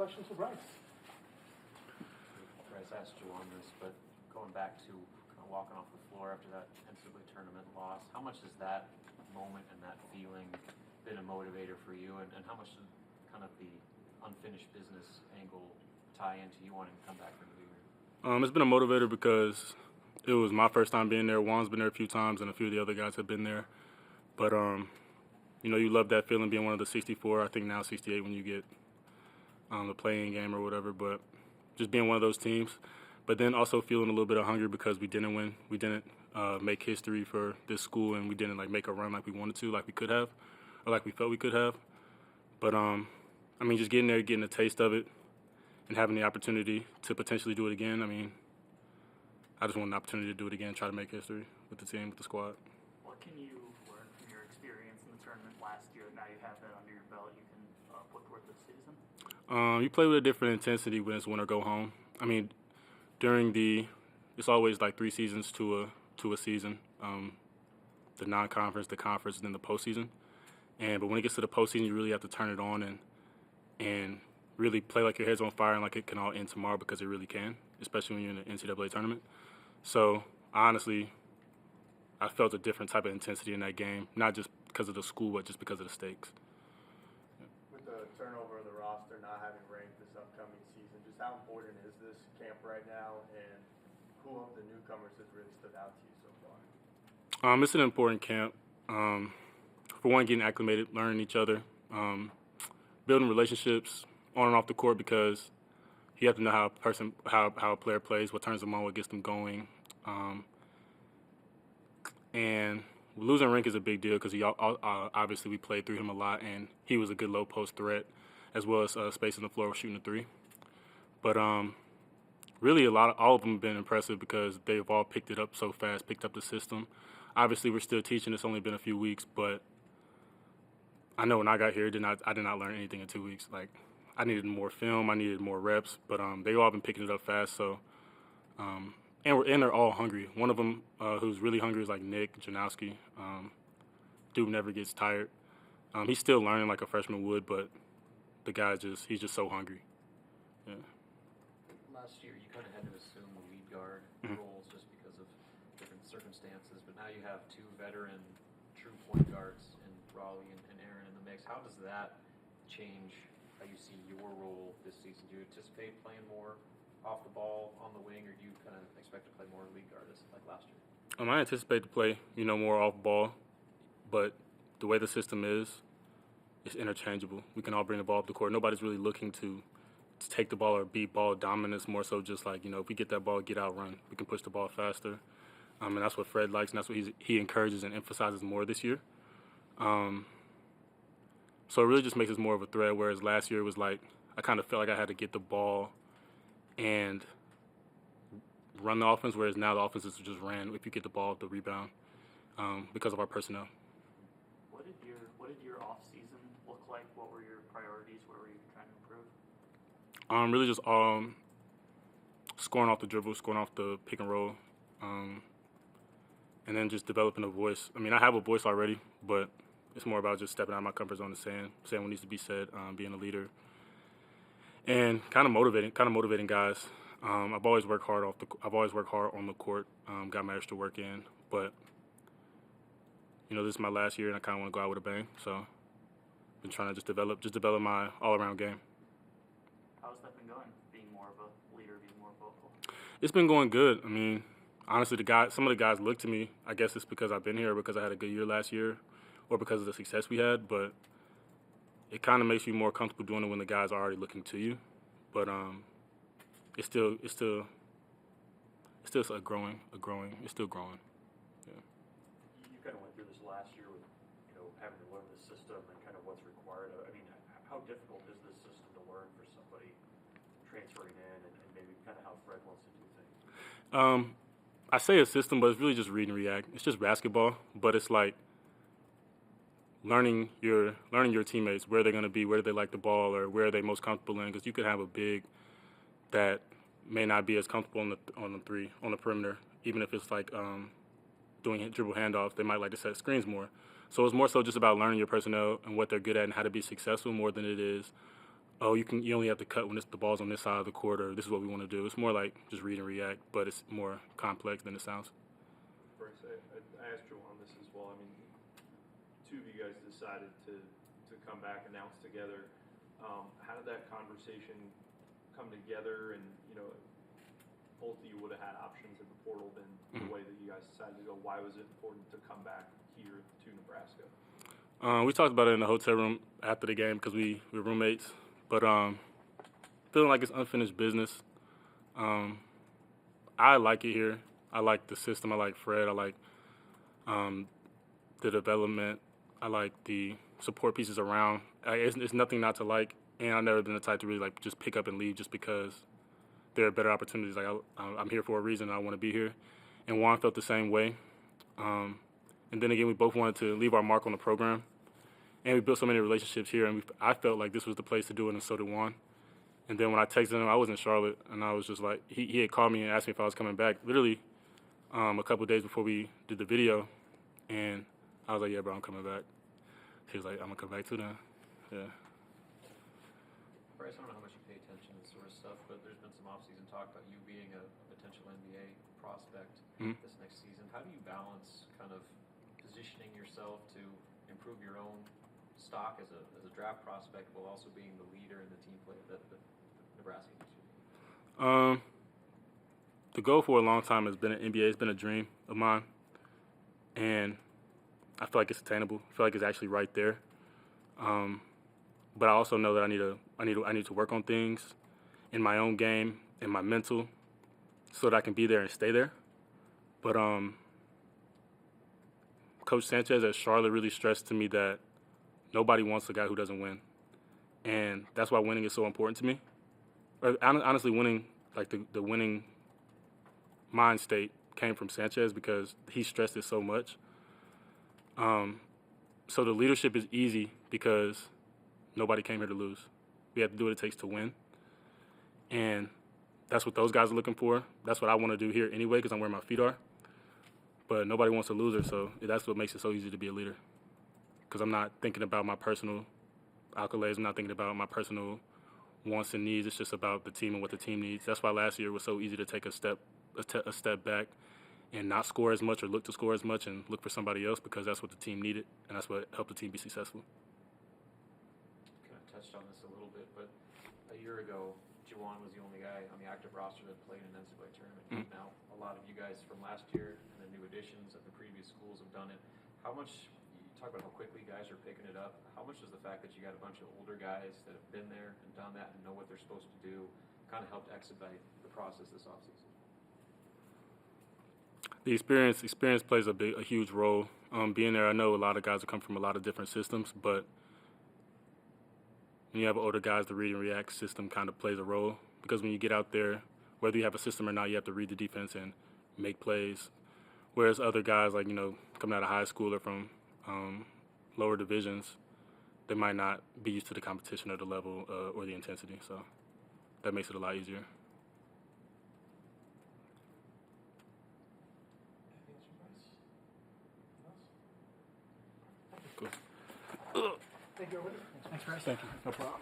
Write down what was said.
questions for Brice. Brice asked you on this, but going back to kind of walking off the floor after that NCAA tournament loss, how much has that moment and that feeling been a motivator for you, and how much did kind of the unfinished business angle tie into you wanting to come back for another year? It's been a motivator because it was my first time being there. Juan's been there a few times, and a few of the other guys have been there. But, you love that feeling being one of the 64, I think now 68 when you get the playing game or whatever. But just being one of those teams. But then also feeling a little bit of hunger because we didn't win. We didn't make history for this school, and we didn't, make a run like we wanted to, like we could have, or like we felt we could have. But, just getting there, getting a taste of it, and having the opportunity to potentially do it again, I just want an opportunity to do it again, try to make history with the team, with the squad. What can you learn from your experience in the tournament last year? Now you have that under your belt, you can put toward this season? You play with a different intensity when it's win or go home. It's always like 3 seasons to a season, the non-conference, the conference, and then the postseason. But when it gets to the postseason, you really have to turn it on and really play like your head's on fire and like it can all end tomorrow, because it really can, especially when you're in the NCAA tournament. So honestly, I felt a different type of intensity in that game, not just because of the school, but just because of the stakes. With the turnover of the roster, not having ranked this upcoming season, just how important is this camp right now, and who of the newcomers has really stood out to you so far? It's an important camp. For one, getting acclimated, learning each other, building relationships on and off the court, because you have to know how a player plays, what turns them on, what gets them going. And losing Rink is a big deal because obviously we played through him a lot, and he was a good low post threat, as well as spacing the floor, shooting a 3. But really, all of them have been impressive because they've all picked it up so fast, picked up the system. Obviously, we're still teaching. It's only been a few weeks, but I know when I got here, I did not learn anything in 2 weeks. I needed more film, I needed more reps, but they've all been picking it up fast. So, and they're all hungry. One of them who's really hungry is Nick Janowski. Dude never gets tired. He's still learning like a freshman would, but the guy he's just so hungry. Yeah. Last year, you kind of had to assume the lead guard roles just because of different circumstances, but now you have 2 veteran true point guards in Raleigh and Aaron in the mix. How does that change how you see your role this season? Do you anticipate playing more off the ball on the wing, or do you kind of expect to play more lead guard like last year? I anticipate to play, more off ball, but the way the system is, it's interchangeable. We can all bring the ball up the court. Nobody's really looking to take the ball or be ball dominant. It's more so just if we get that ball, get out, run. We can push the ball faster. And that's what Fred likes, and that's what he encourages and emphasizes more this year. So it really just makes us more of a threat, whereas last year it was I kind of felt like I had to get the ball and run the offense, whereas now the offense is just ran if you get the ball, the rebound, because of our personnel. What did your off-season look like? What were your priorities? Where were you trying to improve? Really just scoring off the dribble, scoring off the pick and roll, and then just developing a voice. I have a voice already, but it's more about just stepping out of my comfort zone and saying what needs to be said, being a leader, and kind of motivating guys. I've always worked hard on the court, got my extra work in, but this is my last year, and I kind of want to go out with a bang. So, I've been trying to just develop my all-around game. How's that been going? Being more of a leader, being more vocal. It's been going good. Honestly, some of the guys look to me. I guess it's because I've been here, or because I had a good year last year, or because of the success we had. But it kind of makes you more comfortable doing it when the guys are already looking to you. But it's still growing. It's still growing. Yeah. You kind of went through this last year with, having to learn the system and kind of what's required. How difficult is this system to learn for somebody transferring in, and maybe kind of how Fred wants to do things? I say a system, but it's really just read and react. It's just basketball, but it's learning your teammates, where they're going to be, where do they like the ball, or where are they most comfortable in. Because you could have a big that may not be as comfortable on the perimeter, even if it's doing dribble handoffs. They might like to set screens more. So it's more so just about learning your personnel and what they're good at and how to be successful more than it is oh, you only have to cut when the ball's on this side of the court, or this is what we want to do. It's more like just read and react, but it's more complex than it sounds. Brice, I asked you on this as well. I mean, two of you guys decided to come back, announce together. How did that conversation come together? And, you know, both of you would have had options in the portal than the way that you guys decided to go. Why was it important to come back here to Nebraska? We talked about it in the hotel room after the game because we were roommates. But feeling like it's unfinished business. I like it here. I like the system. I like Fred. I like the development. I like the support pieces around. It's nothing not to like. And I've never been the type to really like just pick up and leave just because there are better opportunities. Like I'm here for a reason. And I want to be here. And Juan felt the same way. And then again, we both wanted to leave our mark on the program. And we built so many relationships here. And I felt like this was the place to do it, and so did Juan. And then when I texted him, I was in Charlotte, and I was just like, he had called me and asked me if I was coming back, literally a couple of days before we did the video. And I was like, yeah, bro, I'm coming back. He was like, I'm going to come back too then. Yeah. Brice, I don't know how much you pay attention to this sort of stuff, but there's been some offseason talk about you being a potential NBA prospect this next season. How do you balance kind of positioning yourself to improve your own stock as a draft prospect while also being the leader in the team play that Nebraska needs you? The goal for a long time has been an NBA. It's been a dream of mine, and I feel like it's attainable. I feel like it's actually right there. But I also know that I need to work on things in my own game, in my mental, so that I can be there and stay there. But Coach Sanchez at Charlotte really stressed to me that nobody wants a guy who doesn't win. And that's why winning is so important to me. Or honestly, winning, like the winning mind state came from Sanchez because he stressed it so much. So the leadership is easy because nobody came here to lose. We have to do what it takes to win. And that's what those guys are looking for. That's what I want to do here anyway because I'm where my feet are. But nobody wants a loser, so that's what makes it so easy to be a leader. Because I'm not thinking about my personal accolades. I'm not thinking about my personal wants and needs. It's just about the team and what the team needs. That's why last year it was so easy to take a step back and not score as much or look to score as much and look for somebody else because that's what the team needed and that's what helped the team be successful. Kind of touched on this a little bit, but a year ago, Juwan was the only guy on the active roster that played in an NCAA tournament. Now, a lot of you guys from last year and the new additions of the previous schools have done it. How much, you talk about how quickly guys are picking it up, how much does the fact that you got a bunch of older guys that have been there and done that and know what they're supposed to do kind of helped expedite the process this offseason? The experience plays a huge role. Being there, I know a lot of guys have come from a lot of different systems, but when you have older guys, the read and react system kind of plays a role because when you get out there, whether you have a system or not, you have to read the defense and make plays. Whereas other guys, like, coming out of high school or from lower divisions, they might not be used to the competition or the level or the intensity. So that makes it a lot easier. Thank you, everybody. Thanks, Brice. Thank you. No problem.